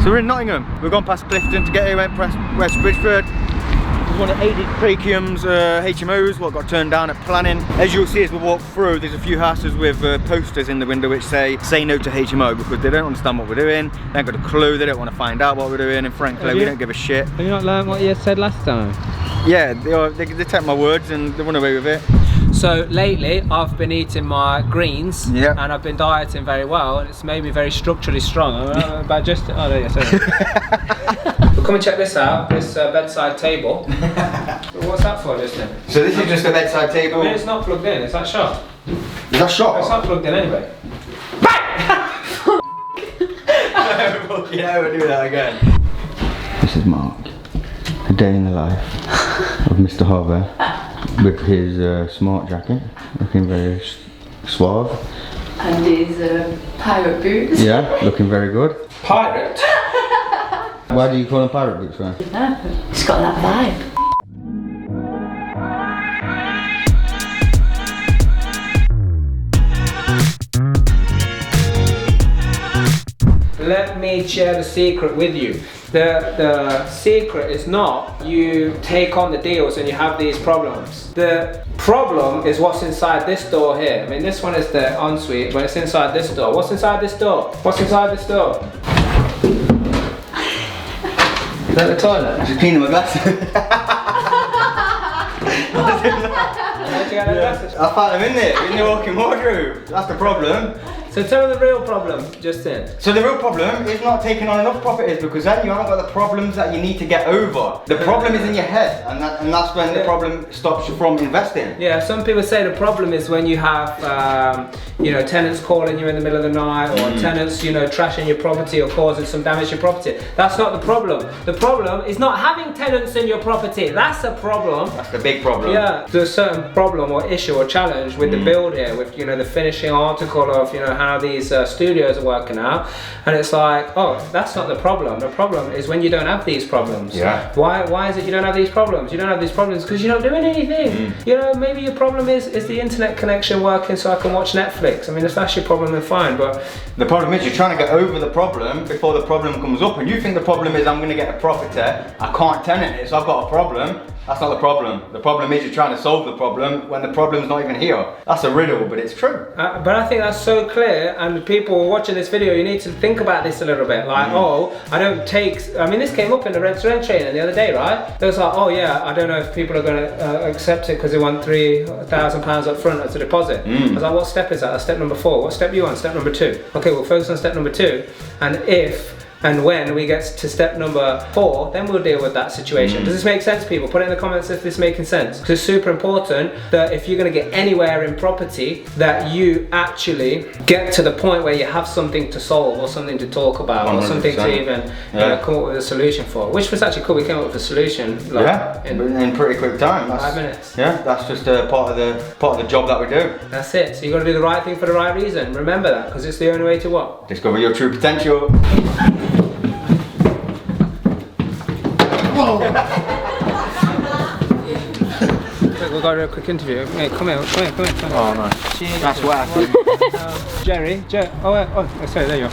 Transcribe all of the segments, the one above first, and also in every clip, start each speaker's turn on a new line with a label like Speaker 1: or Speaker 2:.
Speaker 1: So we're in Nottingham. We've gone past Clifton to get here, went past West Bridgeford. There's one of Aided Prakium's HMOs, what got turned down at planning. As you'll see as we walk through, there's a few houses with posters in the window which say no to HMO, because they don't understand what we're doing, they ain't got a clue, they don't want to find out what we're doing, and frankly we don't give a shit.
Speaker 2: Have you not learned what you said last time?
Speaker 1: Yeah, they take my words and they run away with it.
Speaker 2: So lately I've been eating my greens,
Speaker 1: yeah,
Speaker 2: and I've been dieting very well, and it's made me very structurally strong. But just oh no, yeah, sorry. Come and check this out, this bedside table. What's that for, Justin?
Speaker 1: So this is just a bedside table.
Speaker 2: I mean, it's not plugged in, it's that shot.
Speaker 1: Is that shot?
Speaker 2: It's not plugged in anyway.
Speaker 1: Yeah, we'll do that again. This is Mark. A day in the life of Mr. Harvey with his smart jacket, looking very suave.
Speaker 3: And his pirate boots.
Speaker 1: Yeah, looking very good.
Speaker 2: Pirate?
Speaker 1: Why do you call them pirate boots, right?
Speaker 3: No, it's got that vibe.
Speaker 2: Let me share the secret with you. The secret is not you take on the deals and you have these problems. The problem is what's inside this door here. I mean, this one is the ensuite, but it's inside this door. What's inside this door? What's inside this door? Is that the toilet?
Speaker 1: Just cleaning my glasses.
Speaker 2: How'd you get the glasses?
Speaker 1: I found them in there, in the walk-in wardrobe. That's the problem.
Speaker 2: So tell me the real problem, Justin.
Speaker 1: So the real problem is not taking on enough properties, because then you haven't got the problems that you need to get over. The problem is in your head, and that's when the problem stops you from investing.
Speaker 2: Yeah, some people say the problem is when you have, you know, tenants calling you in the middle of the night, or tenants, you know, trashing your property or causing some damage to your property. That's not the problem. The problem is not having tenants in your property. That's a problem.
Speaker 1: That's the big problem.
Speaker 2: Yeah, there's a certain problem or issue or challenge with the build here, with, you know, the finishing article of, you know, how these studios are working out, and it's like, oh, that's not the problem. The problem is when you don't have these problems.
Speaker 1: Yeah.
Speaker 2: Why is it you don't have these problems? You don't have these problems because you're not doing anything. You know, maybe your problem is the internet connection working so I can watch Netflix. I mean, if that's your problem, then fine, but
Speaker 1: the problem is you're trying to get over the problem before the problem comes up, and you think the problem is I'm going to get a property, I can't tenant it, so I've got a problem. That's not the problem. The problem is you're trying to solve the problem when the problem's not even here. That's a riddle, but it's true.
Speaker 2: But I think that's so clear, and the people watching this video, you need to think about this a little bit. Like, oh, I don't take, I mean, this came up in the rent to rent training the other day, right? It was like, oh yeah, I don't know if people are going to accept it because they want £3,000 up front as a deposit. I was like, what step is that? That's step number 4. What step are you on? Step number 2. Okay, we'll focus on step number 2, and if and when we get to step number 4, then we'll deal with that situation. Does this make sense, people? Put it in the comments if this is making sense. Because it's super important that if you're going to get anywhere in property, that you actually get to the point where you have something to solve, or something to talk about, 100%. Or something to even come up with a solution for. Which was actually cool. We came up with a solution like,
Speaker 1: in pretty quick time.
Speaker 2: 5 minutes.
Speaker 1: Yeah, that's just part of the job that we do.
Speaker 2: That's it. So you got to do the right thing for the right reason. Remember that, because it's the only way to what?
Speaker 1: Discover your true potential.
Speaker 2: We've got to do a quick interview. Hey, come here.
Speaker 1: Oh no. That's what happened.
Speaker 2: Jerry. Sorry, there you are.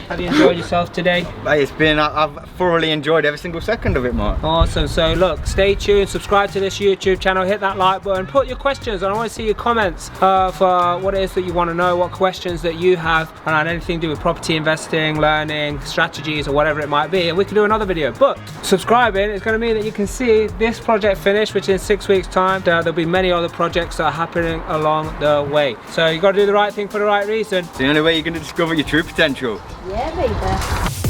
Speaker 2: Have you enjoyed yourself today?
Speaker 1: It's been, I've thoroughly enjoyed every single second of it, Mark.
Speaker 2: Awesome. So look, stay tuned, subscribe to this YouTube channel, hit that like button, put your questions, and I want to see your comments for what it is that you want to know, what questions that you have around anything to do with property investing, learning, strategies, or whatever it might be, and we can do another video. But subscribing is going to mean that you can see this project finish, which in 6 weeks time. There'll be many other projects that are happening along the way. So you got to do the right thing for the right reason.
Speaker 1: It's the only way you're going to discover your true potential.
Speaker 3: Yeah, baby.